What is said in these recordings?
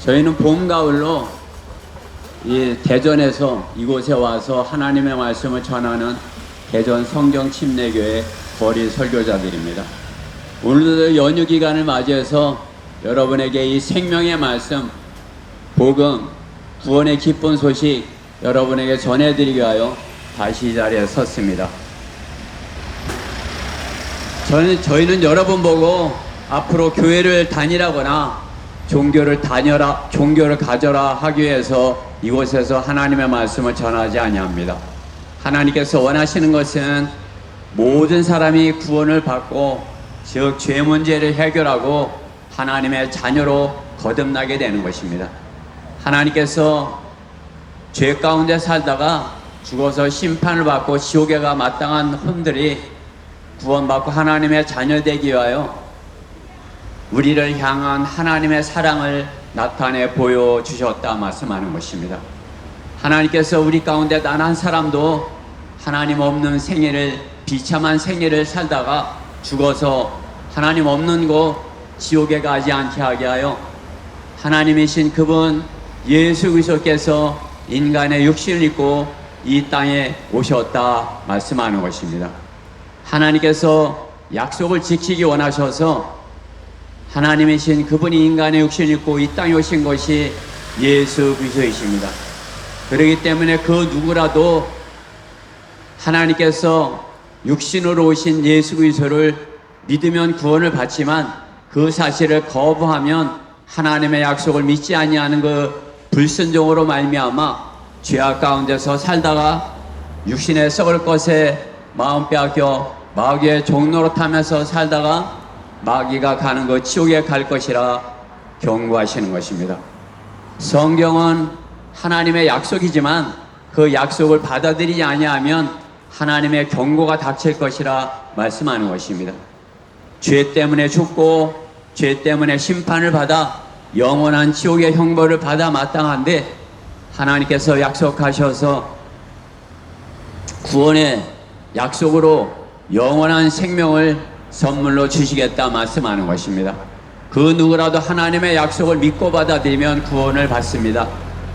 저희는 봄, 가을로 이 대전에서 이곳에 와서 하나님의 말씀을 전하는 대전 성경 침례교회 거리 설교자들입니다. 오늘도 연휴 기간을 맞이해서 여러분에게 이 생명의 말씀, 복음, 구원의 기쁜 소식 여러분에게 전해드리기 위하여 다시 이 자리에 섰습니다. 저희는 여러분 보고 앞으로 교회를 다니라거나 종교를 가져라 하기 위해서 이곳에서 하나님의 말씀을 전하지 아니합니다. 하나님께서 원하시는 것은 모든 사람이 구원을 받고 즉 죄 문제를 해결하고 하나님의 자녀로 거듭나게 되는 것입니다. 하나님께서 죄 가운데 살다가 죽어서 심판을 받고 지옥에 가 마땅한 혼들이 구원받고 하나님의 자녀 되기 위하여 우리를 향한 하나님의 사랑을 나타내 보여주셨다 말씀하는 것입니다. 하나님께서 우리 가운데 단 한 사람도 하나님 없는 생애를, 비참한 생애를 살다가 죽어서 하나님 없는 곳 지옥에 가지 않게 하게 하여 하나님이신 그분 예수 그리스도께서 인간의 육신을 입고 이 땅에 오셨다 말씀하는 것입니다. 하나님께서 약속을 지키기 원하셔서 하나님이신 그분이 인간의 육신을 입고 이 땅에 오신 것이 예수 그리스도이십니다. 그렇기 때문에 그 누구라도 하나님께서 육신으로 오신 예수 그리스도를 믿으면 구원을 받지만 그 사실을 거부하면 하나님의 약속을 믿지 아니하는 그 불순종으로 말미암아 죄악 가운데서 살다가 육신의 썩을 것에 마음 빼앗겨 마귀의 종노릇하면서 살다가 마귀가 가는 것 지옥에 갈 것이라 경고하시는 것입니다. 성경은 하나님의 약속이지만 그 약속을 받아들이지 아니하면 하나님의 경고가 닥칠 것이라 말씀하는 것입니다. 죄 때문에 죽고 죄 때문에 심판을 받아 영원한 지옥의 형벌을 받아 마땅한데 하나님께서 약속하셔서 구원의 약속으로 영원한 생명을 선물로 주시겠다 말씀하는 것입니다. 그 누구라도 하나님의 약속을 믿고 받아들이면 구원을 받습니다.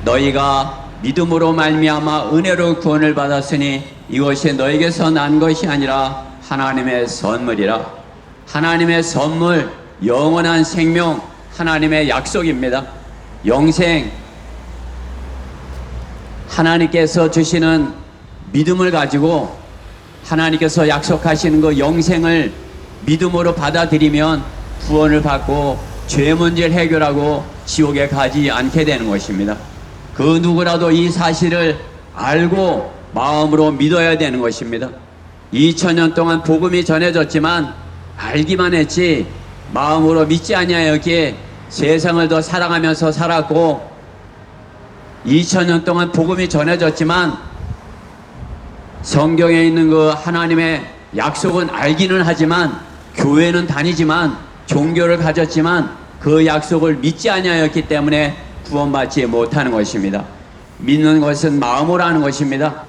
너희가 믿음으로 말미암아 은혜로 구원을 받았으니 이것이 너에게서 난 것이 아니라 하나님의 선물이라. 하나님의 선물, 영원한 생명, 하나님의 약속입니다. 영생, 하나님께서 주시는 믿음을 가지고 하나님께서 약속하시는 그 영생을 믿음으로 받아들이면 구원을 받고 죄 문제를 해결하고 지옥에 가지 않게 되는 것입니다. 그 누구라도 이 사실을 알고 마음으로 믿어야 되는 것입니다. 2000년 동안 복음이 전해졌지만 알기만 했지 마음으로 믿지 아니하였기에 세상을 더 사랑하면서 살았고 2000년 동안 복음이 전해졌지만 성경에 있는 그 하나님의 약속은 알기는 하지만 교회는 다니지만 종교를 가졌지만 그 약속을 믿지 아니하였기 때문에 구원받지 못하는 것입니다. 믿는 것은 마음으로 하는 것입니다.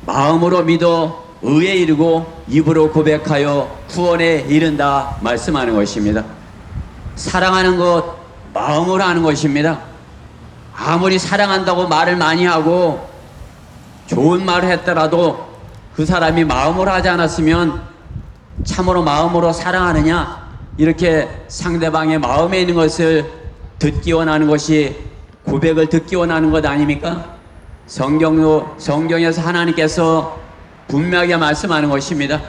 마음으로 믿어 의에 이르고 입으로 고백하여 구원에 이른다 말씀하는 것입니다. 사랑하는 것 마음으로 하는 것입니다. 아무리 사랑한다고 말을 많이 하고 좋은 말을 했더라도 그 사람이 마음으로 하지 않았으면 참으로 마음으로 사랑하느냐 이렇게 상대방의 마음에 있는 것을 듣기 원하는 것이 고백을 듣기 원하는 것 아닙니까? 성경에서 하나님께서 분명하게 말씀하는 것입니다.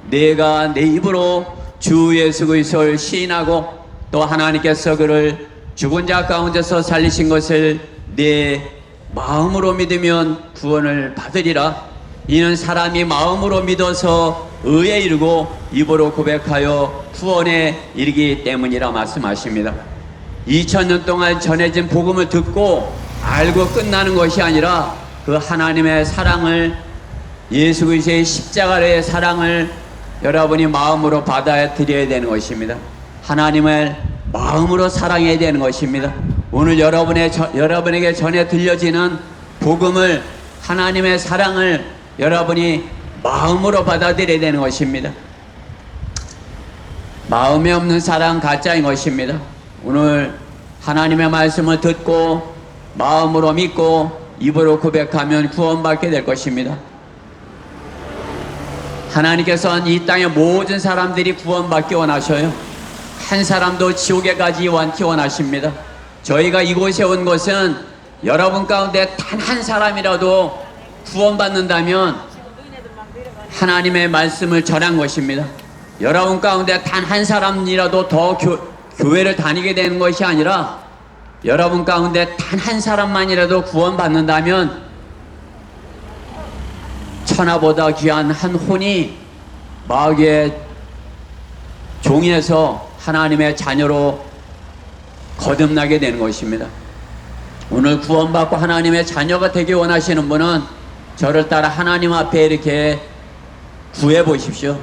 내가 내 입으로 주 예수 그리스도를 시인하고 또 하나님께서 그를 죽은 자 가운데서 살리신 것을 내 마음으로 믿으면 구원을 받으리라. 이는 사람이 마음으로 믿어서 의에 이르고 입으로 고백하여 구원에 이르기 때문이라 말씀하십니다. 2000년 동안 전해진 복음을 듣고 알고 끝나는 것이 아니라 그 하나님의 사랑을, 예수 그리스도의 십자가의 사랑을 여러분이 마음으로 받아들여야 되는 것입니다. 하나님을 마음으로 사랑해야 되는 것입니다. 오늘 여러분에게 전해 들려지는 복음을, 하나님의 사랑을 여러분이 마음으로 받아들여야 되는 것입니다. 마음에 없는 사랑 가짜인 것입니다. 오늘 하나님의 말씀을 듣고 마음으로 믿고 입으로 고백하면 구원받게 될 것입니다. 하나님께서는 이 땅의 모든 사람들이 구원받기 원하셔요. 한 사람도 지옥에 가지 않기 원하십니다. 저희가 이곳에 온 것은 여러분 가운데 단 한 사람이라도 구원받는다면 하나님의 말씀을 전한 것입니다. 여러분 가운데 단 한 사람이라도 더 교회를 다니게 되는 것이 아니라 여러분 가운데 단 한 사람만이라도 구원받는다면 천하보다 귀한 한 혼이 마귀의 종에서 하나님의 자녀로 거듭나게 되는 것입니다. 오늘 구원받고 하나님의 자녀가 되기 원하시는 분은 저를 따라 하나님 앞에 이렇게 구해 보십시오.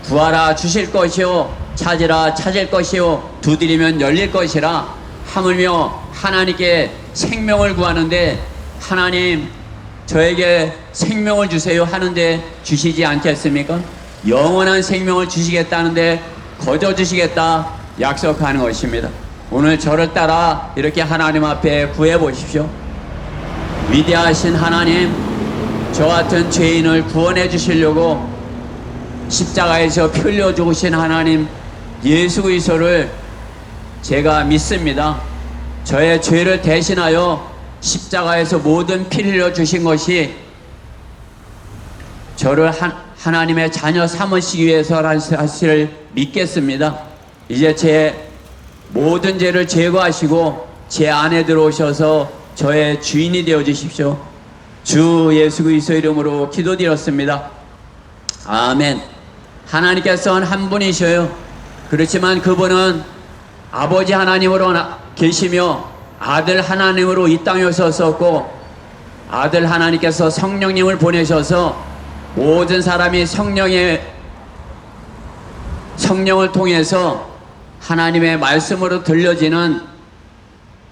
구하라 주실 것이요, 찾으라 찾을 것이요, 두드리면 열릴 것이라. 하물며 하나님께 생명을 구하는데 하나님 저에게 생명을 주세요 하는데 주시지 않겠습니까? 영원한 생명을 주시겠다는데 거저 주시겠다 약속하는 것입니다. 오늘 저를 따라 이렇게 하나님 앞에 구해 보십시오. 위대하신 하나님, 저 같은 죄인을 구원해 주시려고 십자가에서 피 흘려 죽으신 하나님 예수 그리스도를 제가 믿습니다. 저의 죄를 대신하여 십자가에서 모든 피를 흘려 주신 것이 저를 하나님의 자녀 삼으시기 위해서라는 사실을 믿겠습니다. 이제 제 모든 죄를 제거하시고 제 안에 들어오셔서 저의 주인이 되어 주십시오. 주 예수 그리스도 이름으로 기도드렸습니다. 아멘. 하나님께서는 한 분이셔요. 그렇지만 그분은 아버지 하나님으로 계시며 아들 하나님으로 이 땅에 오셨었고, 아들 하나님께서 성령님을 보내셔서 모든 사람이 성령을 통해서 하나님의 말씀으로 들려지는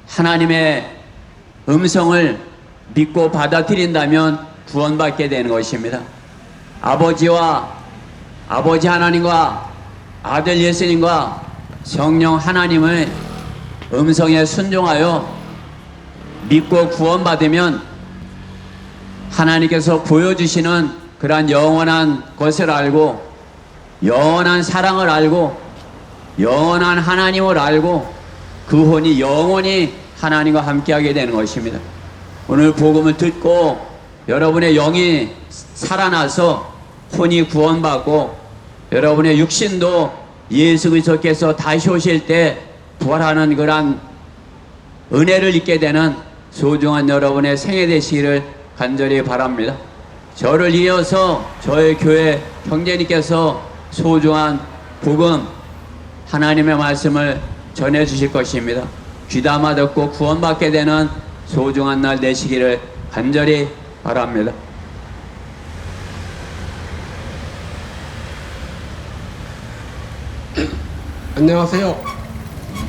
하나님의 음성을 믿고 받아들인다면 구원받게 되는 것입니다. 아버지 하나님과 아들 예수님과 성령 하나님의 음성에 순종하여 믿고 구원받으면 하나님께서 보여주시는 그러한 영원한 것을 알고, 영원한 사랑을 알고, 영원한 하나님을 알고 그 혼이 영원히 하나님과 함께하게 되는 것입니다. 오늘 복음을 듣고 여러분의 영이 살아나서 혼이 구원받고 여러분의 육신도 예수 그리스도께서 다시 오실 때 부활하는 그러한 은혜를 입게 되는 소중한 여러분의 생애 되시기를 간절히 바랍니다. 저를 이어서 저의 교회 형제님께서 소중한 복음 하나님의 말씀을 전해 주실 것입니다. 귀담아 듣고 구원받게 되는 소중한 날 되시기를 간절히 바랍니다. 안녕하세요.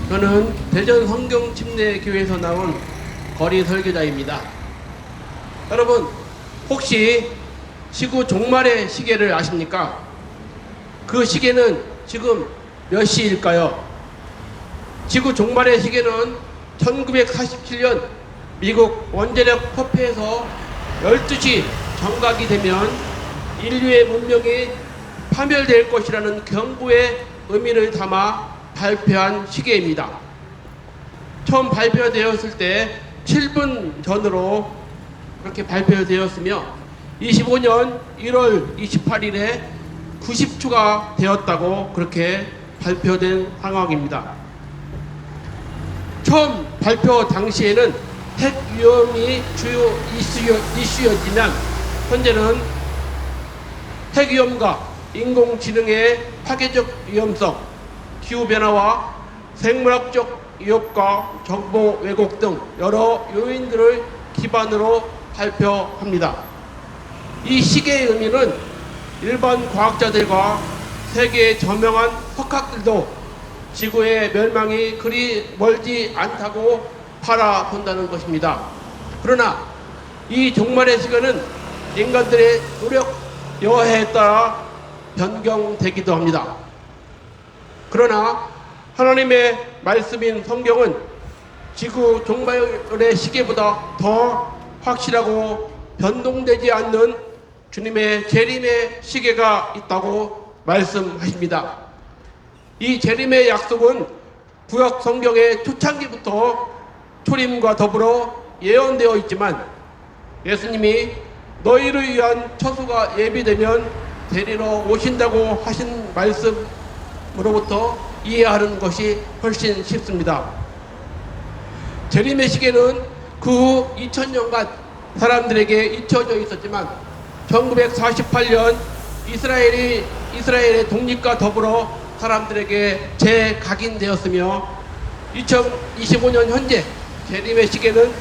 저는 대전 성경침례교회에서 나온 거리 설교자입니다. 여러분, 혹시 지구 종말의 시계를 아십니까? 그 시계는 지금 몇 시일까요? 지구 종말의 시계는 1947년 미국 원자력 폭발에서 12시 정각이 되면 인류의 문명이 파멸될 것이라는 경고의 의미를 담아 발표한 시계입니다. 처음 발표되었을 때 7분 전으로 그렇게 발표되었으며 25년 1월 28일에 90초가 되었다고 그렇게 발표된 상황입니다. 처음 발표 당시에는 핵 위험이 주요 이슈였지만 현재는 핵 위험과 인공지능의 파괴적 위험성, 기후변화와 생물학적 위협과 정보 왜곡 등 여러 요인들을 기반으로 발표합니다. 이 시계의 의미는 일반 과학자들과 세계의 저명한 석학들도 지구의 멸망이 그리 멀지 않다고 바라본다는 것입니다. 그러나 이 종말의 시간은 인간들의 노력 여하에 따라 변경되기도 합니다. 그러나 하나님의 말씀인 성경은 지구 종말의 시계보다 더 확실하고 변동되지 않는 주님의 재림의 시계가 있다고 말씀하십니다. 이 재림의 약속은 구약 성경의 초창기부터 초림과 더불어 예언되어 있지만 예수님이 너희를 위한 처소가 예비되면 데리러 오신다고 하신 말씀으로부터 이해하는 것이 훨씬 쉽습니다. 재림의 시계는 그 후 2000년간 사람들에게 잊혀져 있었지만 1948년 이스라엘의 독립과 더불어 사람들에게 재각인되었으며 2025년 현재 재림의 시계는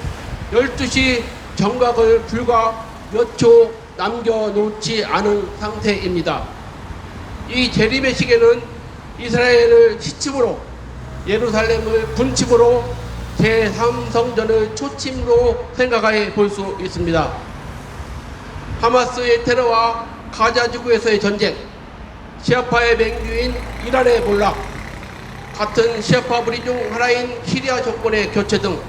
12시 정각을 불과 몇 초 남겨놓지 않은 상태입니다. 이 재림의 시계는 이스라엘을 시침으로 예루살렘을 분침으로 제3성전을 초침으로 생각해 볼 수 있습니다. 하마스의 테러와 가자지구에서의 전쟁, 시아파의 맹주인 이란의 몰락, 같은 시아파 무리 중 하나인 시리아 정권의 교체 등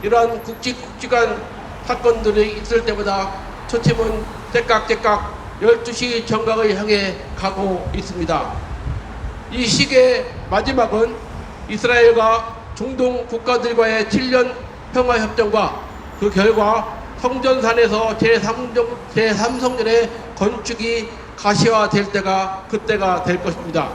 이러한 굵직굵직한 사건들이 있을 때마다 초침은 때깍때깍 12시 정각을 향해 가고 있습니다. 이 시기의 마지막은 이스라엘과 중동 국가들과의 7년 평화협정과 그 결과 성전산에서 제3성전의 건축이 가시화될 때가 그때가 될 것입니다.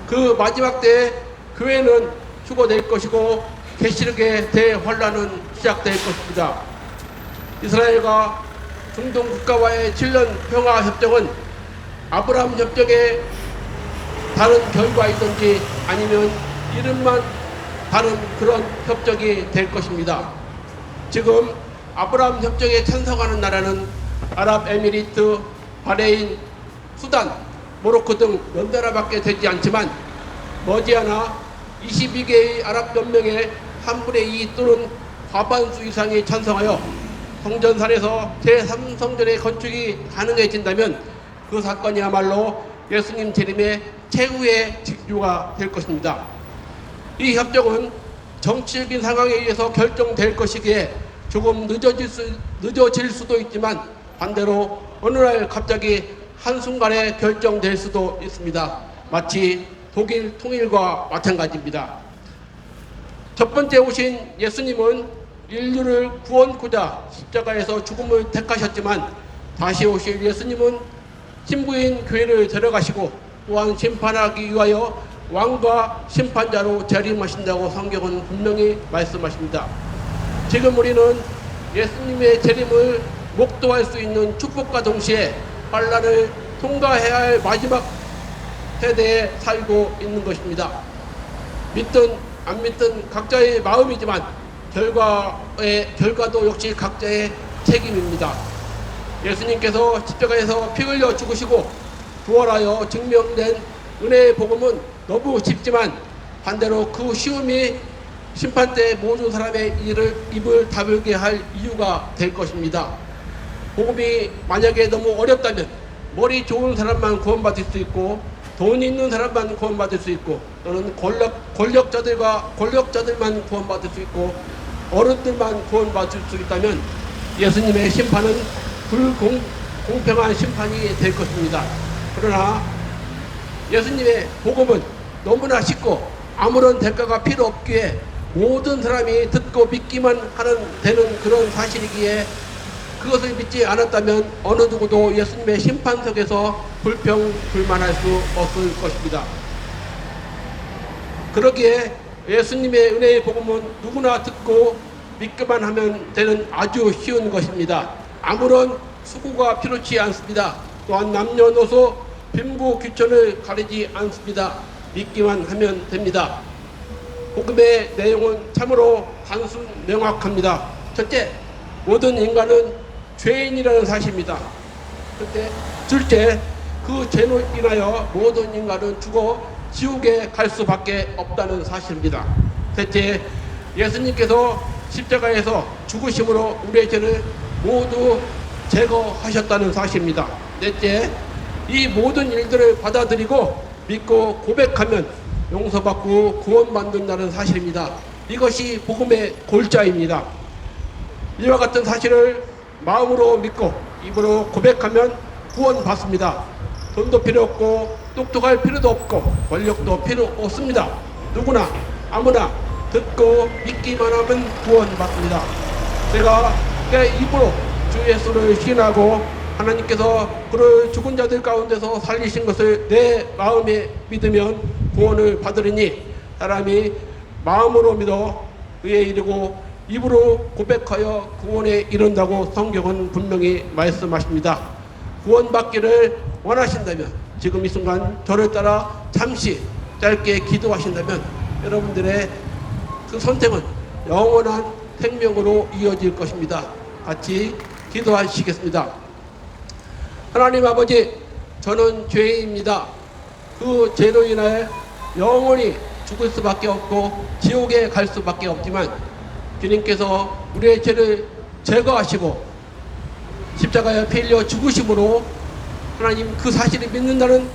그 마지막 때에 교회는 휴거될 것이고 계시록의 대환란은 시작될 것입니다. 이스라엘과 중동 국가와의 7년 평화협정은 아브라함 협정의 다른 결과이든지 아니면 이름만 다른 그런 협정이 될 것입니다. 지금 아브라함 협정에 찬성하는 나라는 아랍에미리트, 바레인, 수단, 모로코 등 몇 나라밖에 되지 않지만 머지않아 22개의 아랍연맹의 3분의 2 또는 과반수 이상이 찬성하여 성전산에서 제3성전의 건축이 가능해진다면 그 사건이야말로 예수님 재림의 최후의 직류가 될 것입니다. 이 협정은 정치적인 상황에 의해서 결정될 것이기에 조금 늦어질 수도 있지만 반대로 어느 날 갑자기 한순간에 결정될 수도 있습니다. 마치 독일 통일과 마찬가지입니다. 첫 번째 오신 예수님은 인류를 구원코자 십자가에서 죽음을 택하셨지만 다시 오실 예수님은 신부인 교회를 데려가시고 또한 심판하기 위하여 왕과 심판자로 재림하신다고 성경은 분명히 말씀하십니다. 지금 우리는 예수님의 재림을 목도할 수 있는 축복과 동시에 환란을 통과해야 할 마지막 세대에 살고 있는 것입니다. 믿든 안 믿든 각자의 마음이지만 결과도 역시 각자의 책임입니다. 예수님께서 십자가에서 피 흘려 죽으시고 부활하여 증명된 은혜의 복음은 너무 쉽지만 반대로 그 쉬움이 심판때 모든 사람의 입을 다물게 할 이유가 될 것입니다. 복음이 만약에 너무 어렵다면 머리 좋은 사람만 구원받을 수 있고 돈 있는 사람만 구원받을 수 있고 또는 권력자들만 구원받을 수 있고 어른들만 구원받을 수 있다면 예수님의 심판은 불공평한 심판이 될 것입니다. 그러나 예수님의 복음은 너무나 쉽고 아무런 대가가 필요 없기에 모든 사람이 듣고 믿기만 되는 그런 사실이기에 그것을 믿지 않았다면 어느 누구도 예수님의 심판석에서 불평불만할 수 없을 것입니다. 그러기에 예수님의 은혜의 복음은 누구나 듣고 믿기만 하면 되는 아주 쉬운 것입니다. 아무런 수고가 필요치 않습니다. 또한 남녀노소 빈부 귀천을 가리지 않습니다. 믿기만 하면 됩니다. 복음의 내용은 참으로 단순 명확합니다. 첫째, 모든 인간은 죄인이라는 사실입니다. 둘째, 그 죄로 인하여 모든 인간은 죽어 지옥에 갈 수밖에 없다는 사실입니다. 셋째, 예수님께서 십자가에서 죽으심으로 우리의 죄를 모두 제거하셨다는 사실입니다. 넷째, 이 모든 일들을 받아들이고 믿고 고백하면 용서받고 구원받는다는 사실입니다. 이것이 복음의 골자입니다. 이와 같은 사실을 마음으로 믿고 입으로 고백하면 구원받습니다. 돈도 필요 없고 똑똑할 필요도 없고 권력도 필요 없습니다. 누구나 아무나 듣고 믿기만 하면 구원받습니다. 제가 내 입으로 주 예수를 시인하고 하나님께서 그를 죽은 자들 가운데서 살리신 것을 내 마음에 믿으면 구원을 받으리니 사람이 마음으로 믿어 의에 이르고 입으로 고백하여 구원에 이른다고 성경은 분명히 말씀하십니다. 구원받기를 원하신다면 지금 이 순간 저를 따라 잠시 짧게 기도하신다면 여러분들의 그 선택은 영원한 생명으로 이어질 것입니다. 같이 기도하시겠습니다. 하나님 아버지, 저는 죄인입니다. 그 죄로 인하여 영원히 죽을 수밖에 없고 지옥에 갈 수밖에 없지만 주님께서 우리의 죄를 제거하시고 십자가에 피 흘려 죽으심으로 하나님 그 사실을 믿는다는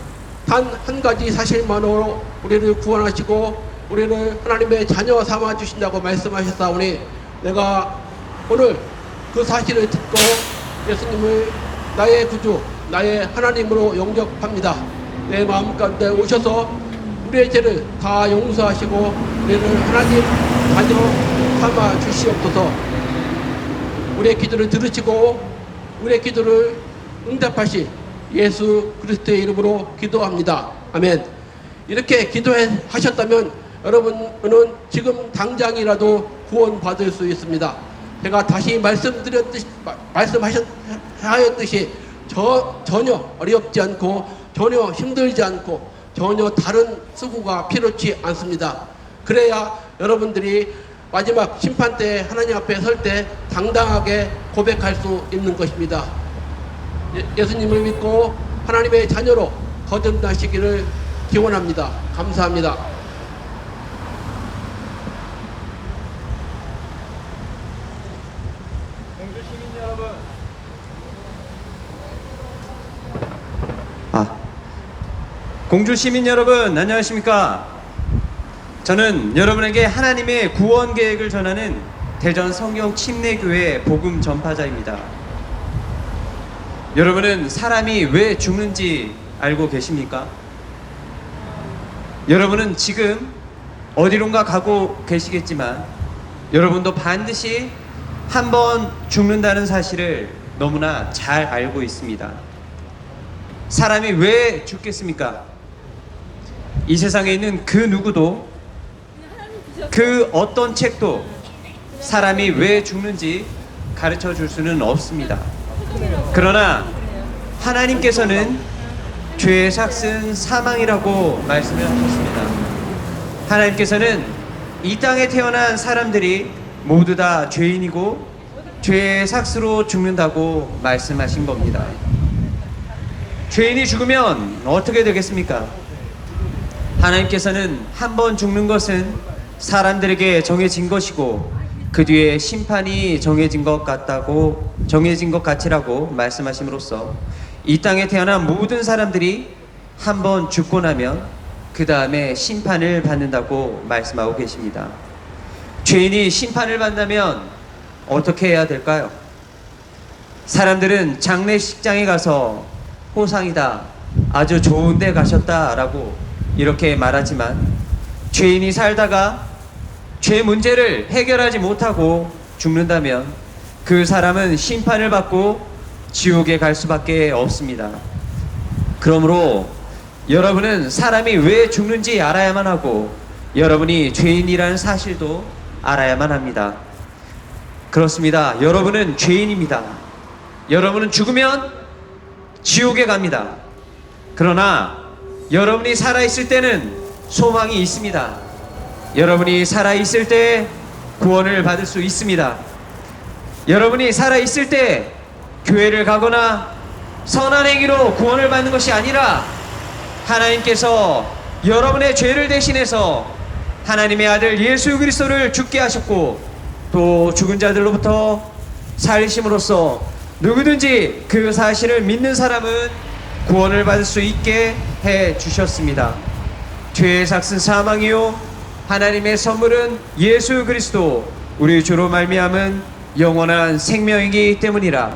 단 한 가지 사실만으로 우리를 구원하시고 우리를 하나님의 자녀 삼아 주신다고 말씀하셨사오니 내가 오늘 그 사실을 듣고 예수님을 나의 구주, 나의 하나님으로 영접합니다. 내 마음 가운데 오셔서 우리의 죄를 다 용서하시고 우리를 하나님 자녀 삼아 주시옵소서. 우리의 기도를 들으시고 우리의 기도를 응답하시 예수 그리스도의 이름으로 기도합니다. 아멘. 이렇게 기도하셨다면 여러분은 지금 당장이라도 구원받을 수 있습니다. 제가 다시 말씀하셨듯이 전혀 어렵지 않고 전혀 힘들지 않고 전혀 다른 수고가 필요치 않습니다. 그래야 여러분들이 마지막 심판 때 하나님 앞에 설 때 당당하게 고백할 수 있는 것입니다. 예수님을 믿고 하나님의 자녀로 거듭나시기를 기원합니다. 감사합니다. 공주 시민 여러분. 공주 시민 여러분, 안녕하십니까? 저는 여러분에게 하나님의 구원 계획을 전하는 대전 성경 침례교회 복음 전파자입니다. 여러분은 사람이 왜 죽는지 알고 계십니까? 여러분은 지금 어디론가 가고 계시겠지만 여러분도 반드시 한 번 죽는다는 사실을 너무나 잘 알고 있습니다. 사람이 왜 죽겠습니까? 이 세상에 있는 그 누구도 그 어떤 책도 사람이 왜 죽는지 가르쳐 줄 수는 없습니다. 그러나 하나님께서는 죄의 삭은 사망이라고 말씀을 하셨습니다. 하나님께서는 이 땅에 태어난 사람들이 모두 다 죄인이고 죄의 삭으로 죽는다고 말씀하신 겁니다. 죄인이 죽으면 어떻게 되겠습니까? 하나님께서는 한 번 죽는 것은 사람들에게 정해진 것이고 그 뒤에 심판이 정해진 것 같이라고 말씀하심으로써 이 땅에 태어난 모든 사람들이 한 번 죽고 나면 그 다음에 심판을 받는다고 말씀하고 계십니다. 죄인이 심판을 받는다면 어떻게 해야 될까요? 사람들은 장례식장에 가서 호상이다, 아주 좋은 데 가셨다 라고 이렇게 말하지만 죄인이 살다가 죄 문제를 해결하지 못하고 죽는다면 그 사람은 심판을 받고 지옥에 갈 수밖에 없습니다. 그러므로 여러분은 사람이 왜 죽는지 알아야만 하고 여러분이 죄인이라는 사실도 알아야만 합니다. 그렇습니다. 여러분은 죄인입니다. 여러분은 죽으면 지옥에 갑니다. 그러나 여러분이 살아있을 때는 소망이 있습니다. 여러분이 살아있을 때 구원을 받을 수 있습니다. 여러분이 살아있을 때 교회를 가거나 선한 행위로 구원을 받는 것이 아니라 하나님께서 여러분의 죄를 대신해서 하나님의 아들 예수 그리스도를 죽게 하셨고 또 죽은 자들로부터 살리심으로써 누구든지 그 사실을 믿는 사람은 구원을 받을 수 있게 해 주셨습니다. 죄의 삭은 사망이요 하나님의 선물은 예수 그리스도 우리 주로 말미암은 영원한 생명이기 때문이라.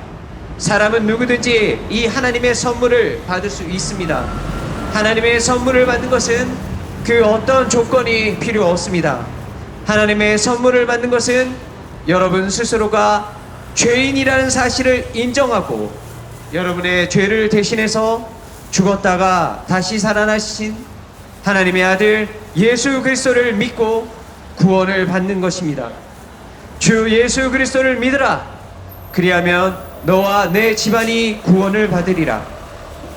사람은 누구든지 이 하나님의 선물을 받을 수 있습니다. 하나님의 선물을 받는 것은 그 어떤 조건이 필요 없습니다. 하나님의 선물을 받는 것은 여러분 스스로가 죄인이라는 사실을 인정하고 여러분의 죄를 대신해서 죽었다가 다시 살아나신 하나님의 아들 예수 그리스도를 믿고 구원을 받는 것입니다. 주 예수 그리스도를 믿으라. 그리하면 너와 내 집안이 구원을 받으리라.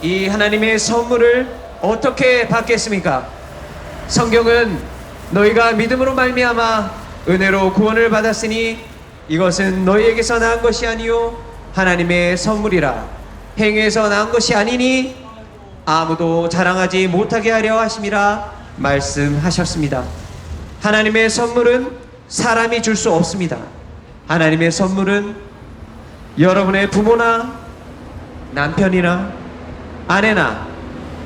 이 하나님의 선물을 어떻게 받겠습니까? 성경은 너희가 믿음으로 말미암아 은혜로 구원을 받았으니 이것은 너희에게서 나은 것이 아니요 하나님의 선물이라. 행위에서 나은 것이 아니니 아무도 자랑하지 못하게 하려 하심이라 말씀하셨습니다. 하나님의 선물은 사람이 줄 수 없습니다. 하나님의 선물은 여러분의 부모나 남편이나 아내나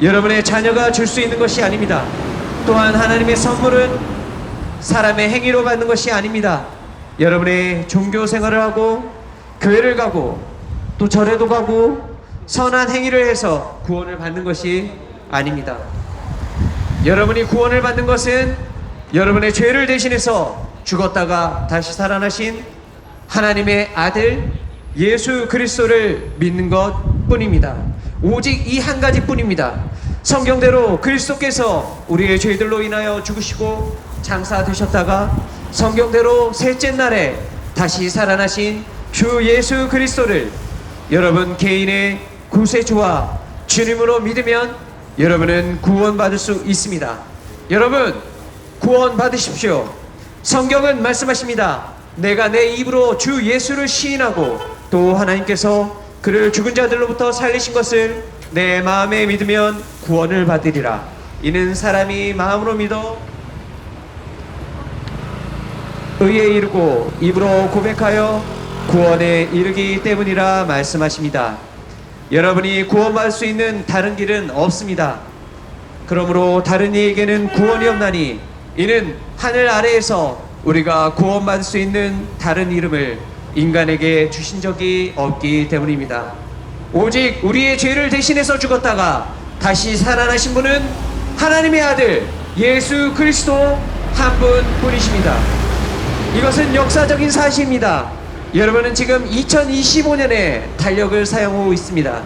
여러분의 자녀가 줄 수 있는 것이 아닙니다. 또한 하나님의 선물은 사람의 행위로 받는 것이 아닙니다. 여러분의 종교 생활을 하고 교회를 가고 또 절에도 가고 선한 행위를 해서 구원을 받는 것이 아닙니다. 여러분이 구원을 받는 것은 여러분의 죄를 대신해서 죽었다가 다시 살아나신 하나님의 아들 예수 그리스도를 믿는 것 뿐입니다. 오직 이 한 가지 뿐입니다. 성경대로 그리스도께서 우리의 죄들로 인하여 죽으시고 장사되셨다가 성경대로 셋째 날에 다시 살아나신 주 예수 그리스도를 여러분 개인의 구세주와 주님으로 믿으면 여러분은 구원받을 수 있습니다. 여러분 구원 받으십시오. 성경은 말씀하십니다. 내가 내 입으로 주 예수를 시인하고 또 하나님께서 그를 죽은 자들로부터 살리신 것을 내 마음에 믿으면 구원을 받으리라. 이는 사람이 마음으로 믿어 의에 이르고 입으로 고백하여 구원에 이르기 때문이라 말씀하십니다. 여러분이 구원받을 수 있는 다른 길은 없습니다. 그러므로 다른 이에게는 구원이 없나니 이는 하늘 아래에서 우리가 구원받을 수 있는 다른 이름을 인간에게 주신 적이 없기 때문입니다. 오직 우리의 죄를 대신해서 죽었다가 다시 살아나신 분은 하나님의 아들 예수 그리스도 한 분뿐이십니다. 이것은 역사적인 사실입니다. 여러분은 지금 2025년에 달력을 사용하고 있습니다.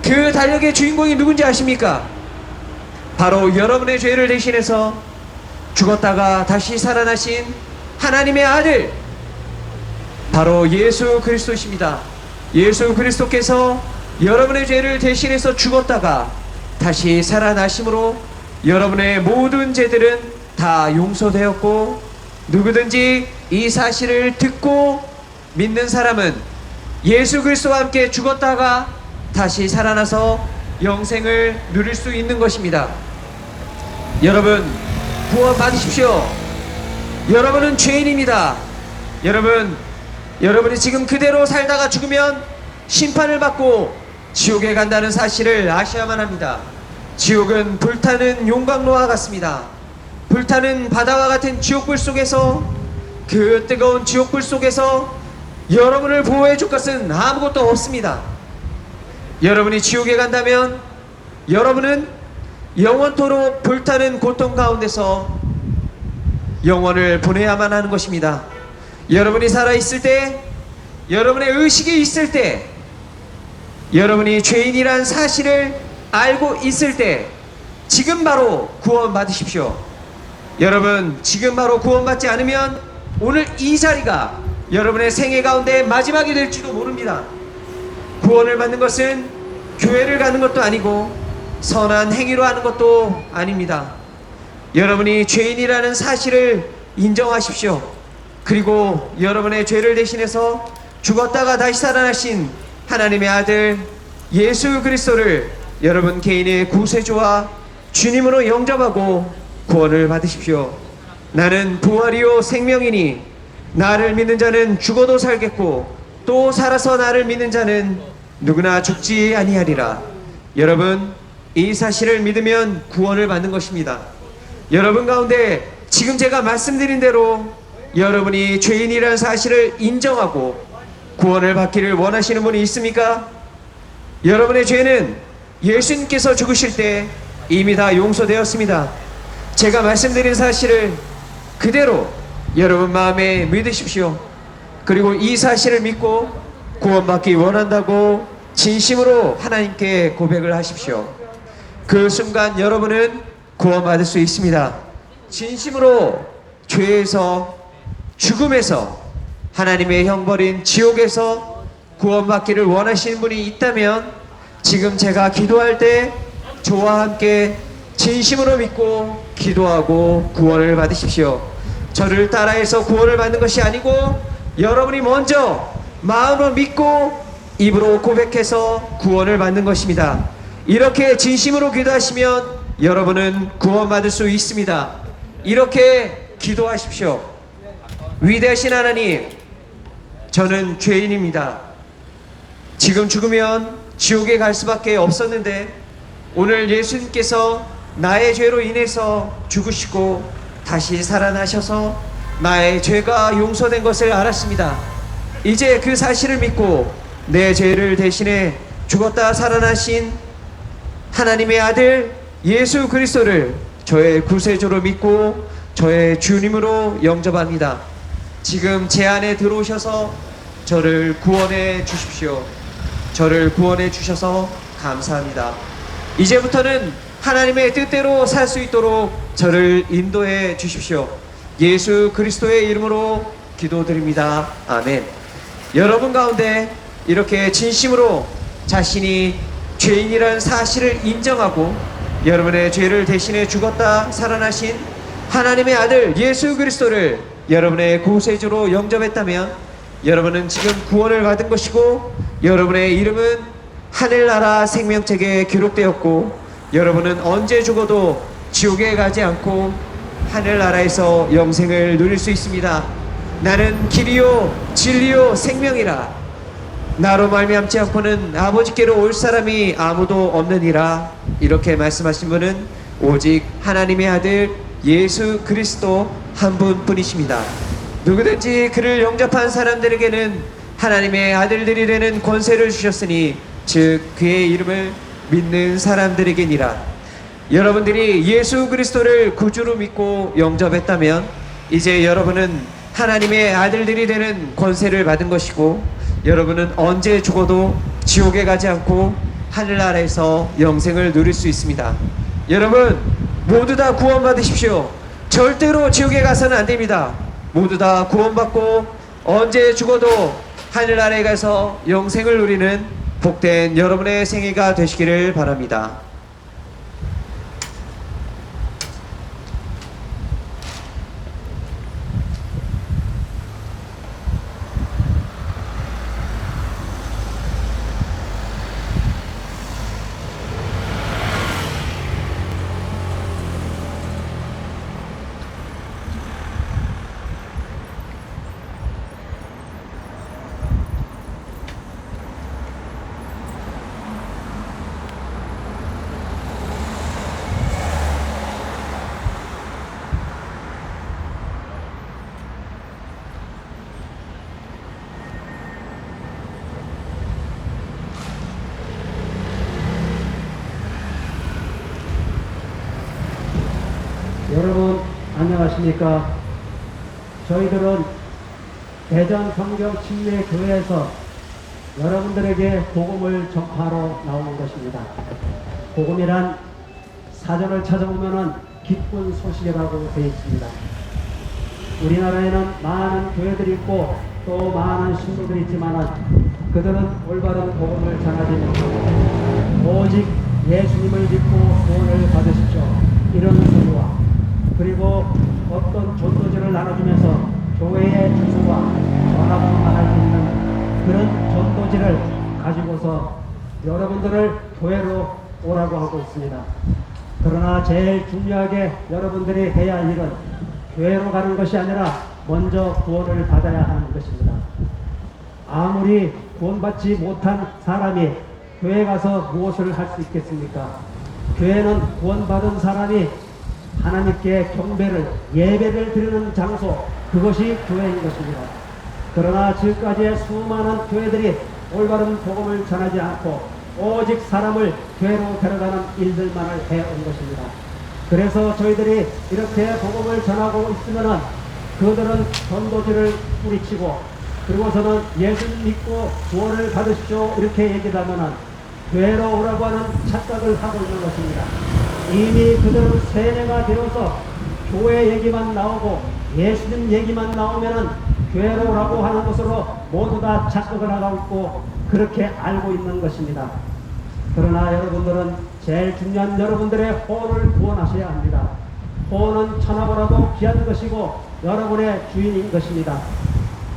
그 달력의 주인공이 누군지 아십니까? 바로 여러분의 죄를 대신해서 죽었다가 다시 살아나신 하나님의 아들 바로 예수 그리스도십니다. 예수 그리스도께서 여러분의 죄를 대신해서 죽었다가 다시 살아나심으로 여러분의 모든 죄들은 다 용서되었고 누구든지 이 사실을 듣고 믿는 사람은 예수 그리스도와 함께 죽었다가 다시 살아나서 영생을 누릴 수 있는 것입니다. 여러분 구원 받으십시오. 여러분은 죄인입니다. 여러분이 지금 그대로 살다가 죽으면 심판을 받고 지옥에 간다는 사실을 아셔야만 합니다. 지옥은 불타는 용광로와 같습니다. 불타는 바다와 같은 지옥불 속에서 그 뜨거운 지옥불 속에서 여러분을 보호해 줄 것은 아무것도 없습니다. 여러분이 지옥에 간다면 여러분은 영원토록 불타는 고통 가운데서 영원을 보내야만 하는 것입니다. 여러분이 살아있을 때, 여러분의 의식이 있을 때, 여러분이 죄인이란 사실을 알고 있을 때 지금 바로 구원 받으십시오. 여러분 지금 바로 구원받지 않으면 오늘 이 자리가 여러분의 생애 가운데 마지막이 될지도 모릅니다. 구원을 받는 것은 교회를 가는 것도 아니고 선한 행위로 하는 것도 아닙니다. 여러분이 죄인이라는 사실을 인정하십시오. 그리고 여러분의 죄를 대신해서 죽었다가 다시 살아나신 하나님의 아들 예수 그리스도를 여러분 개인의 구세주와 주님으로 영접하고 구원을 받으십시오. 나는 부활이요 생명이니 나를 믿는 자는 죽어도 살겠고 또 살아서 나를 믿는 자는 누구나 죽지 아니하리라. 여러분 이 사실을 믿으면 구원을 받는 것입니다. 여러분 가운데 지금 제가 말씀드린 대로 여러분이 죄인이라는 사실을 인정하고 구원을 받기를 원하시는 분이 있습니까? 여러분의 죄는 예수님께서 죽으실 때 이미 다 용서되었습니다. 제가 말씀드린 사실을 그대로 여러분 마음에 믿으십시오. 그리고 이 사실을 믿고 구원받기 원한다고 진심으로 하나님께 고백을 하십시오. 그 순간 여러분은 구원받을 수 있습니다. 진심으로 죄에서, 죽음에서, 하나님의 형벌인 지옥에서 구원받기를 원하시는 분이 있다면 지금 제가 기도할 때 저와 함께 진심으로 믿고 기도하고 구원을 받으십시오. 저를 따라해서 구원을 받는 것이 아니고 여러분이 먼저 마음으로 믿고 입으로 고백해서 구원을 받는 것입니다. 이렇게 진심으로 기도하시면 여러분은 구원받을 수 있습니다. 이렇게 기도하십시오. 위대하신 하나님, 저는 죄인입니다. 지금 죽으면 지옥에 갈 수밖에 없었는데 오늘 예수님께서 나의 죄로 인해서 죽으시고 다시 살아나셔서 나의 죄가 용서된 것을 알았습니다. 이제 그 사실을 믿고 내 죄를 대신해 죽었다 살아나신 하나님의 아들 예수 그리스도를 저의 구세주로 믿고 저의 주님으로 영접합니다. 지금 제 안에 들어오셔서 저를 구원해 주십시오. 저를 구원해 주셔서 감사합니다. 이제부터는 하나님의 뜻대로 살 수 있도록 저를 인도해 주십시오. 예수 그리스도의 이름으로 기도드립니다. 아멘. 여러분 가운데 이렇게 진심으로 자신이 죄인이라는 사실을 인정하고 여러분의 죄를 대신해 죽었다 살아나신 하나님의 아들 예수 그리스도를 여러분의 구세주로 영접했다면 여러분은 지금 구원을 받은 것이고 여러분의 이름은 하늘나라 생명책에 기록되었고 여러분은 언제 죽어도 지옥에 가지 않고 하늘나라에서 영생을 누릴 수 있습니다. 나는 길이요 진리요 생명이라 나로 말미암지 않고는 아버지께로 올 사람이 아무도 없느니라. 이렇게 말씀하신 분은 오직 하나님의 아들 예수 그리스도 한 분뿐이십니다. 누구든지 그를 영접한 사람들에게는 하나님의 아들들이 되는 권세를 주셨으니 즉 그의 이름을 믿는 사람들에게니라. 여러분들이 예수 그리스도를 구주로 믿고 영접했다면 이제 여러분은 하나님의 아들들이 되는 권세를 받은 것이고 여러분은 언제 죽어도 지옥에 가지 않고 하늘나라에서 영생을 누릴 수 있습니다. 여러분 모두 다 구원받으십시오. 절대로 지옥에 가서는 안 됩니다. 모두 다 구원받고 언제 죽어도 하늘나라에 가서 영생을 누리는 복된 여러분의 생애가 되시기를 바랍니다. 여러분 안녕하십니까? 저희들은 대전 성경 침례교회에서 여러분들에게 복음을 전파하러 나온 것입니다. 복음이란 사전을 찾아보면 기쁜 소식이라고 되어 있습니다. 우리나라에는 많은 교회들이 있고 또 많은 신도들이 있지만 그들은 올바른 복음을 전하지 못하고 오직 예수님을 믿고 구원을 받으십시오 이런 소리와 그리고 어떤 전도지를 나눠주면서 교회의 주소와 전화번호만 할 수 있는 그런 전도지를 가지고서 여러분들을 교회로 오라고 하고 있습니다. 그러나 제일 중요하게 여러분들이 해야 할 일은 교회로 가는 것이 아니라 먼저 구원을 받아야 하는 것입니다. 아무리 구원받지 못한 사람이 교회 가서 무엇을 할 수 있겠습니까? 교회는 구원받은 사람이 하나님께 경배를 예배를 드리는 장소, 그것이 교회인 것입니다. 그러나 지금까지의 수많은 교회들이 올바른 복음을 전하지 않고 오직 사람을 교회로 데려가는 일들만을 해온 것입니다. 그래서 저희들이 이렇게 복음을 전하고 있으면은 그들은 전도지를 뿌리치고 그리고서는 예수 믿고 구원을 받으십시오 이렇게 얘기하면은 교회로 오라고 하는 착각을 하고 있는 것입니다. 이미 그들은 세뇌가 되어서 교회 얘기만 나오고 예수님 얘기만 나오면은 교회로 오라고 하는 것으로 모두 다 착각을 하고 있고 그렇게 알고 있는 것입니다. 그러나 여러분들은 제일 중요한 여러분들의 혼을 구원하셔야 합니다. 혼은 천하보다도 귀한 것이고 여러분의 주인인 것입니다.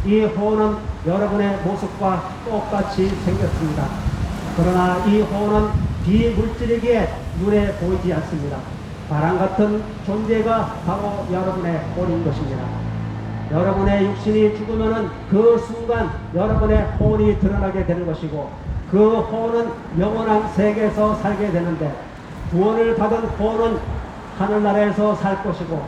이 혼은 여러분의 모습과 똑같이 생겼습니다. 그러나 이 혼은 비물질이기에 눈에 보이지 않습니다. 바람 같은 존재가 바로 여러분의 혼인 것입니다. 여러분의 육신이 죽으면은 그 순간 여러분의 혼이 드러나게 되는 것이고 그 혼은 영원한 세계에서 살게 되는데 구원을 받은 혼은 하늘나라에서 살 것이고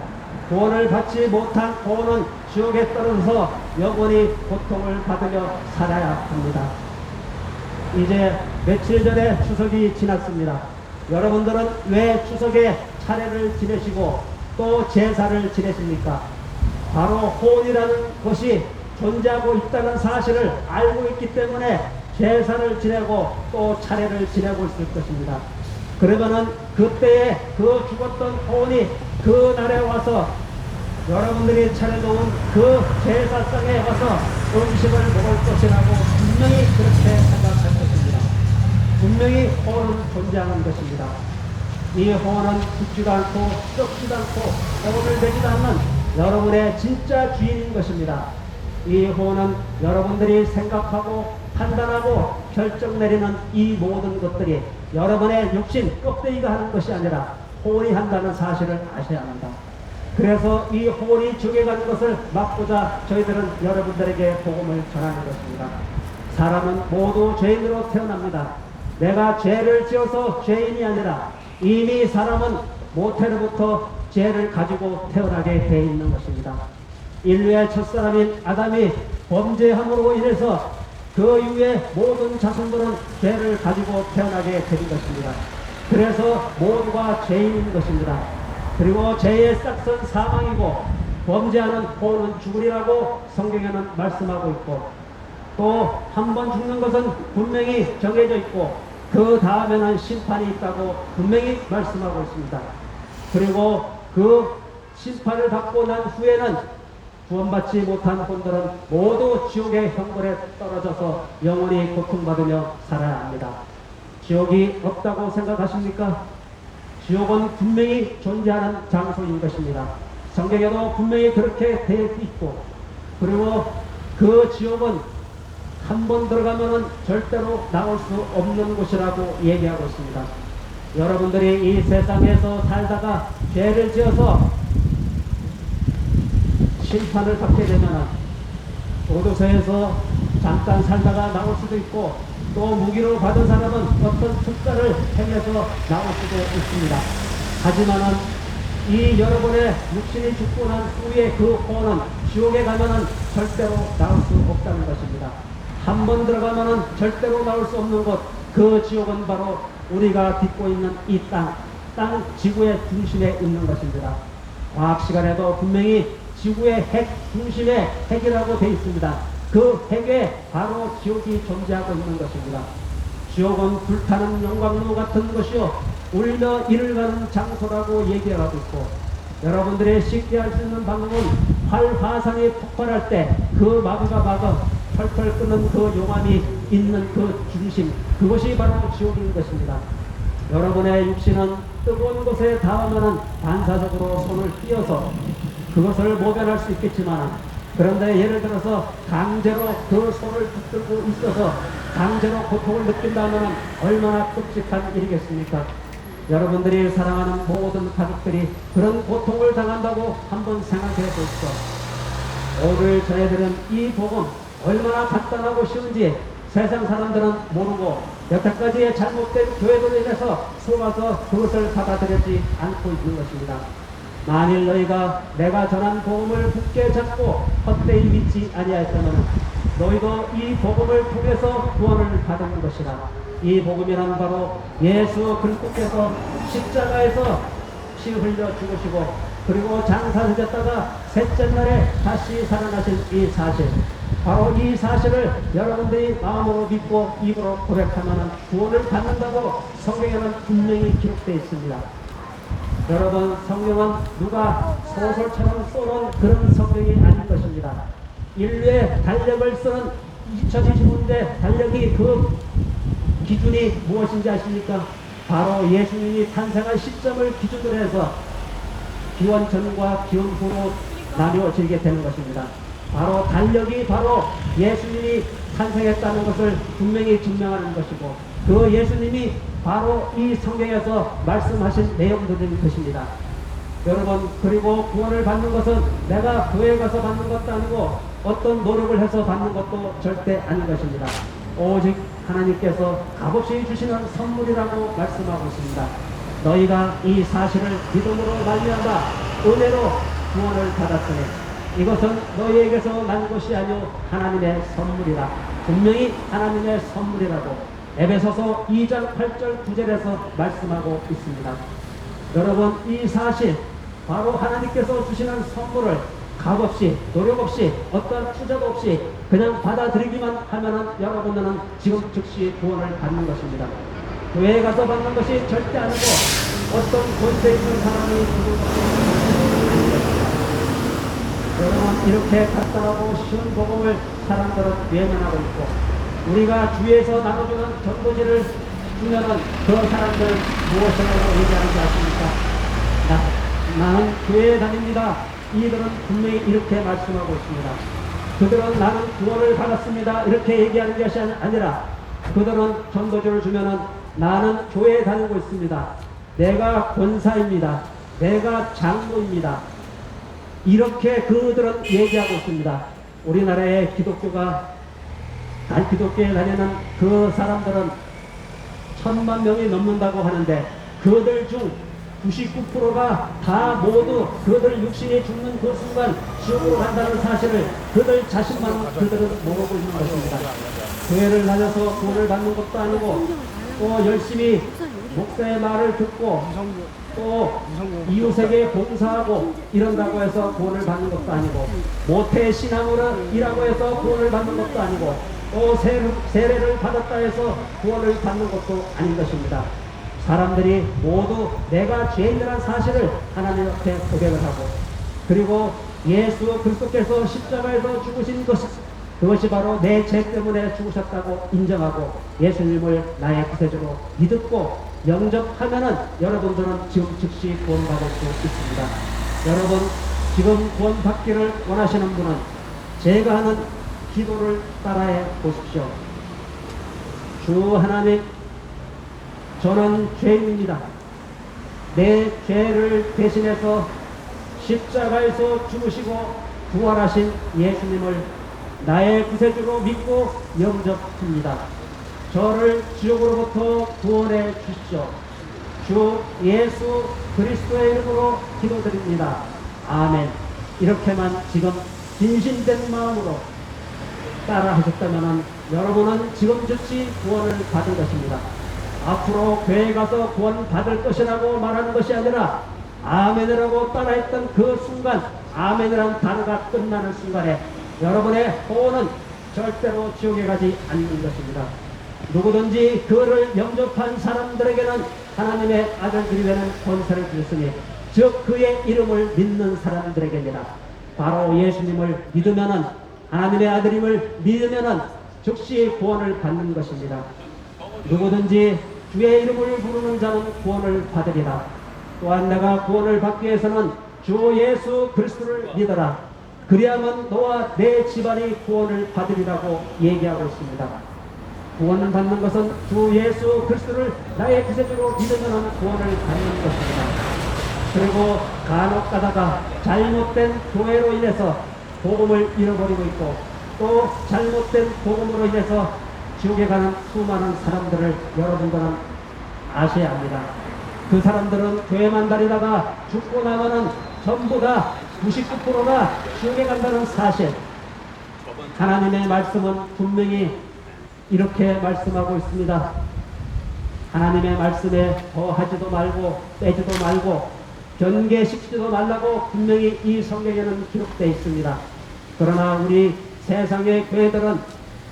구원을 받지 못한 혼은 지옥에 떨어져서 영원히 고통을 받으며 살아야 합니다. 이제 며칠 전에 추석이 지났습니다. 여러분들은 왜 추석에 차례를 지내시고 또 제사를 지내십니까? 바로 혼이라는 것이 존재하고 있다는 사실을 알고 있기 때문에 제사를 지내고 또 차례를 지내고 있을 것입니다. 그러면은 그때에 그 죽었던 혼이 그 날에 와서 여러분들이 차려놓은 그 제사상에 와서 음식을 먹을 것이라고 분명히 그렇게 생각할 것입니다. 분명히 혼은 존재하는 것입니다. 이 혼은 죽지도 않고 썩지도 않고 혼을 내지도 않는 여러분의 진짜 주인인 것입니다. 이 혼은 여러분들이 생각하고 판단하고 결정 내리는 이 모든 것들이 여러분의 육신 껍데기가 하는 것이 아니라 혼이 한다는 사실을 아셔야 합니다. 그래서 이 혼이 죽여가는 것을 막고자 저희들은 여러분들에게 복음을 전하는 것입니다. 사람은 모두 죄인으로 태어납니다. 내가 죄를 지어서 죄인이 아니라 이미 사람은 모태로부터 죄를 가지고 태어나게 되어 있는 것입니다. 인류의 첫사람인 아담이 범죄함으로 인해서 그 이후에 모든 자손들은 죄를 가지고 태어나게 된 것입니다. 그래서 모두가 죄인인 것입니다. 그리고 죄의 싹은 사망이고 범죄하는 혼은 죽으리라고 성경에는 말씀하고 있고 또 한 번 죽는 것은 분명히 정해져 있고 그 다음에는 심판이 있다고 분명히 말씀하고 있습니다. 그리고 그 심판을 받고 난 후에는 구원받지 못한 혼들은 모두 지옥의 형벌에 떨어져서 영원히 고통받으며 살아야 합니다. 지옥이 없다고 생각하십니까? 지옥은 분명히 존재하는 장소인 것입니다. 성경에도 분명히 그렇게 되어 있고 그리고 그 지옥은 한 번 들어가면 절대로 나올 수 없는 곳이라고 얘기하고 있습니다. 여러분들이 이 세상에서 살다가 죄를 지어서 심판을 받게 되면 교도소에서 잠깐 살다가 나올 수도 있고 또 무기를 받은 사람은 어떤 특가를 행해서 나올 수도 있습니다. 하지만은 이 여러분의 육신이 죽고 난 후에 그 혼은 지옥에 가면은 절대로 나올 수 없다는 것입니다. 한 번 들어가면은 절대로 나올 수 없는 곳, 그 지옥은 바로 우리가 딛고 있는 이 땅 지구의 중심에 있는 것입니다. 과학 시간에도 분명히 지구의 핵 중심에 핵이라고 되어 있습니다. 그 핵에 바로 지옥이 존재하고 있는 것입니다. 지옥은 불타는 용광로 같은 것이요 울며 이를 가는 장소라고 얘기하고 있고 여러분들이 쉽게 할 수 있는 방법은 활화산이 폭발할 때 그 마비가 막아 펄펄 끓는 그 용암이 있는 그 중심, 그것이 바로 지옥인 것입니다. 여러분의 육신은 뜨거운 곳에 닿으면 반사적으로 손을 띄어서 그것을 모면할 수 있겠지만 그런데 예를 들어서 강제로 그 손을 붙들고 있어서 강제로 고통을 느낀다면 얼마나 끔찍한 일이겠습니까? 여러분들이 사랑하는 모든 가족들이 그런 고통을 당한다고 한번 생각해 보십시오. 오늘 저희들은 이 복음 얼마나 간단하고 쉬운지 세상 사람들은 모르고 여태까지의 잘못된 교회들로 인해서 속아서 그것을 받아들이지 않고 있는 것입니다. 만일 너희가 내가 전한 복음을 굳게 잡고 헛되이 믿지 아니하였다면 너희도 이 복음을 통해서 구원을 받은 것이라. 이 복음이란 바로 예수 그리스도께서 십자가에서 피 흘려 죽으시고 그리고 장사되셨다가 셋째 날에 다시 살아나신 이 사실, 바로 이 사실을 여러분들이 마음으로 믿고 입으로 고백하면 구원을 받는다고 성경에는 분명히 기록되어 있습니다. 여러분, 성경은 누가 소설처럼 써놓은 그런 성경이 아닌 것입니다. 인류의 달력을 쓰는 2020년대 달력이 그 기준이 무엇인지 아십니까? 바로 예수님이 탄생한 시점을 기준으로 해서 기원 전과 기원 후로 나뉘어지게 되는 것입니다. 바로 달력이 바로 예수님이 탄생했다는 것을 분명히 증명하는 것이고, 그 예수님이 바로 이 성경에서 말씀하신 내용들인 것입니다. 여러분, 그리고 구원을 받는 것은 내가 교회 가서 받는 것도 아니고 어떤 노력을 해서 받는 것도 절대 아닌 것입니다. 오직 하나님께서 값없이 주시는 선물이라고 말씀하고 있습니다. 너희가 이 사실을 믿음으로 말미암아 은혜로 구원을 받았으니 이것은 너희에게서 난 것이 아니오 하나님의 선물이라. 분명히 하나님의 선물이라고 에베소서 2장 8절 9절에서 말씀하고 있습니다. 여러분, 이 사실 바로 하나님께서 주시는 선물을 값없이 노력 없이 어떤 투자도 없이 그냥 받아들이기만 하면은 여러분들은 지금 즉시 구원을 받는 것입니다. 교회에 가서 받는 것이 절대 아니고 어떤 권세 있는 사람이 죽은 것이 아닙니다. 여러분, 이렇게 간단하고 쉬운 복음을 사람들은 외면하고 있고, 우리가 주위에서 나눠주는 전도지를 주면은 그 사람들 무엇이라고 얘기하는지 아십니까? 나는 교회에 다닙니다. 이들은 분명히 이렇게 말씀하고 있습니다. 그들은 나는 구원을 받았습니다. 이렇게 얘기하는 것이 아니라 그들은 전도지를 주면은 나는 교회에 다니고 있습니다. 내가 권사입니다. 내가 장로입니다. 이렇게 그들은 얘기하고 있습니다. 우리나라의 기독교에 다니는 그 사람들은 1000만 명이 넘는다고 하는데 그들 중 99%가 다 모두 그들 육신이 죽는 그 순간 지옥으로 간다는 사실을 그들 자신만 그들은 모르고 있는 것입니다. 교회를 다녀서 구원을 받는 것도 아니고 또 열심히 목사의 말을 듣고 또 이웃에게 봉사하고 이런다고 해서 구원을 받는 것도 아니고 모태 신앙으로이라고 해서 구원을 받는 것도 아니고 또 세례를 받았다 해서 구원을 받는 것도 아닌 것입니다. 사람들이 모두 내가 죄인이라는 사실을 하나님 앞에 고백을 하고 그리고 예수 그리스도께서 십자가에서 죽으신 그것이 바로 내 죄 때문에 죽으셨다고 인정하고 예수님을 나의 구세주로 믿고 영접하면은 여러분들은 지금 즉시 구원받을 수 있습니다. 여러분, 지금 구원받기를 원하시는 분은 제가 하는 기도를 따라해 보십시오. 주 하나님, 저는 죄인입니다. 내 죄를 대신해서 십자가에서 죽으시고 부활하신 예수님을 나의 구세주로 믿고 영접합니다. 저를 지옥으로부터 구원해 주십시오. 주 예수 그리스도의 이름으로 기도드립니다. 아멘. 이렇게만 지금 진심된 마음으로 따라 하셨다면 여러분은 지금 즉시 구원을 받은 것입니다. 앞으로 교회에 가서 구원 받을 것이라고 말하는 것이 아니라 아멘이라고 따라했던 그 순간, 아멘이라는 단어가 끝나는 순간에 여러분의 호흡은 절대로 지옥에 가지 않는 것입니다. 누구든지 그를 영접한 사람들에게는 하나님의 아들들이 되는 권세를 주셨으니 즉 그의 이름을 믿는 사람들에게입니다. 바로 예수님을 믿으면은 하나님의 아들임을 믿으면은 즉시 구원을 받는 것입니다. 누구든지 주의 이름을 부르는 자는 구원을 받으리라. 또한 내가 구원을 받기 위해서는 주 예수 그리스도를 믿어라. 그리하면 너와 내 집안이 구원을 받으리라고 얘기하고 있습니다. 구원을 받는 것은 주 예수 그리스도를 나의 구세주로 믿으면 구원을 받는 것입니다. 그리고 간혹 가다가 잘못된 교회로 인해서 복음을 잃어버리고 있고 또 잘못된 복음으로 인해서 지옥에 가는 수많은 사람들을 여러분들은 아셔야 합니다. 그 사람들은 교회만 다니다가 죽고 나면은 전부 다 99%가 지옥에 간다는 사실. 하나님의 말씀은 분명히 이렇게 말씀하고 있습니다. 하나님의 말씀에 더하지도 말고 빼지도 말고 변개시키지도 말라고 분명히 이 성경에는 기록되어 있습니다. 그러나 우리 세상의 교회들은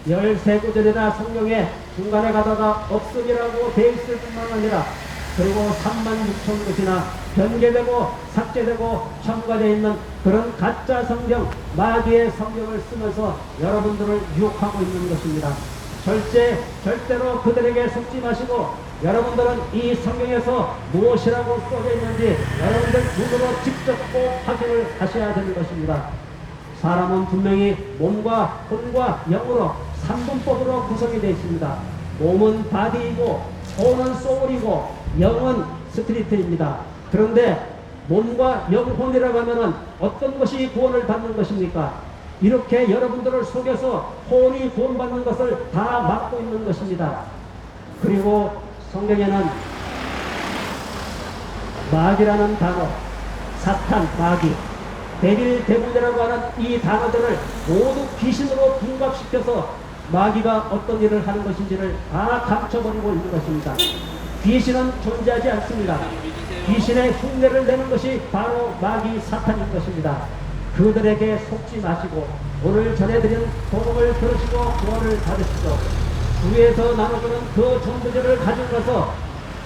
13구절이나 성경에 중간에 가다가 없음이라고 되어 있을 뿐만 아니라 그리고 36,000곳이나 변개되고 삭제되고 첨가되어 있는 그런 가짜 성경, 마귀의 성경을 쓰면서 여러분들을 유혹하고 있는 것입니다. 절대로 그들에게 속지 마시고 여러분들은 이 성경에서 무엇이라고 써져 있는지 여러분들 눈으로 직접 꼭 확인을 하셔야 되는 것입니다. 사람은 분명히 몸과魂과 영으로 3분법으로 구성이 되어 있습니다. 몸은 바디이고 혼은 소울이고 영은 스피리트입니다. 그런데 몸과 영혼이라고 하면은 어떤 것이 구원을 받는 것입니까? 이렇게 여러분들을 속여서 혼이 구원받는 것을 다 막고 있는 것입니다. 그리고 성경에는 마귀라는 단어, 사탄, 마귀, 데빌, 데몬이라고 하는 이 단어들을 모두 귀신으로 둔갑시켜서 마귀가 어떤 일을 하는 것인지를 다 감춰버리고 있는 것입니다. 귀신은 존재하지 않습니다. 귀신의 흉내를 내는 것이 바로 마귀 사탄인 것입니다. 그들에게 속지 마시고 오늘 전해드린 복음을 들으시고 구원을 받으시고 주위에서 나눠주는 그 전도제를 가져가서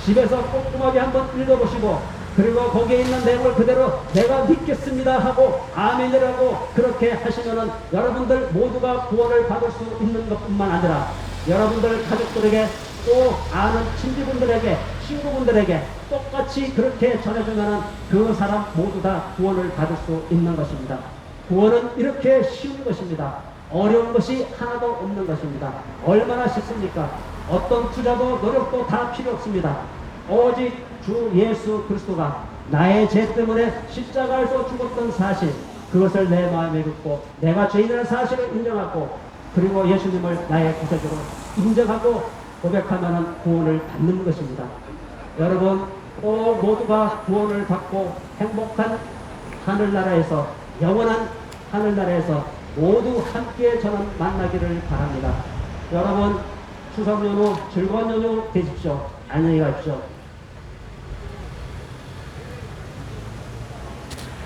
집에서 꼼꼼하게 한번 읽어보시고 그리고 거기에 있는 내용을 그대로 내가 믿겠습니다 하고 아멘이라고 그렇게 하시면은 여러분들 모두가 구원을 받을 수 있는 것뿐만 아니라 여러분들 가족들에게 또 아는 친지분들에게 친구분들에게 똑같이 그렇게 전해주면은 그 사람 모두 다 구원을 받을 수 있는 것입니다. 구원은 이렇게 쉬운 것입니다. 어려운 것이 하나도 없는 것입니다. 얼마나 쉽습니까? 어떤 투자도 노력도 다 필요 없습니다. 오직 주 예수 그리스도가 나의 죄 때문에 십자가에서 죽었던 사실, 그것을 내 마음에 믿고 내가 죄인이라는 사실을 인정하고 그리고 예수님을 나의 구세주로 인정하고 고백하면 구원을 받는 것입니다. 여러분 꼭 모두가 구원을 받고 행복한 하늘나라에서 영원한 하늘나라에서 모두 함께 저는 만나기를 바랍니다. 여러분 추석 연휴 즐거운 연휴 되십시오. 안녕히 가십시오.